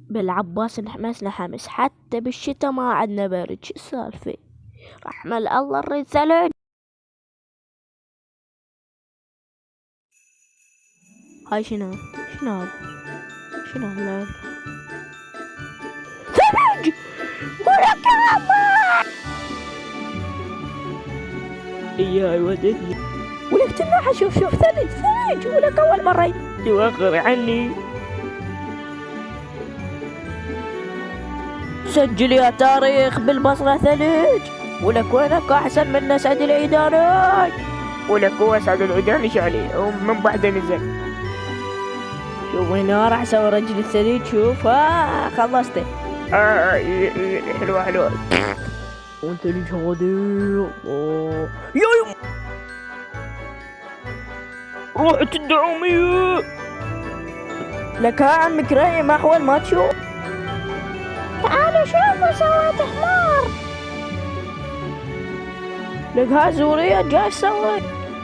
بالعباس انحمسنا حمس، حتى بالشتا ما عدنا برد. شو السالفة؟ رحمة الله نريد ثلج. هاي شنو هذا؟ شنو هاللعبة؟ ثلج ولك الله. اياي ودتني ولك تناحة. شوف ثلج ولك اول مرة توخر عني. سجل يا تاريخ بالبصرة ثلج. ولك وينك احسن من سعد العيداني. ولك هو سعد العيداني شعلي ومن بعده نزل. شوف هنا راح اسوي رجل الثلج. شوف خلصته. حلوة والثلج هادي. يا روحت الدعومية. لك عم كريم احول ما تشوف. تعالوا شوفوا سويت حمار. لك زورية جاي سوي.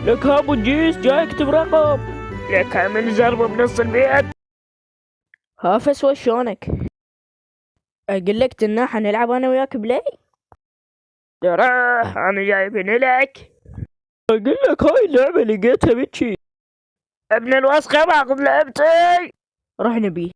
لك ابو جيس جاي يكتب رقم. لك من زربة بنص البيت. فسوى شلونك؟ اقول لك تناح نلعب انا وياك بلاي. ترى انا جايبين لك. اقول لك هاي اللعبة لقيتها بتشي. ابن الوسخة باخذ لعبتي. روح نبي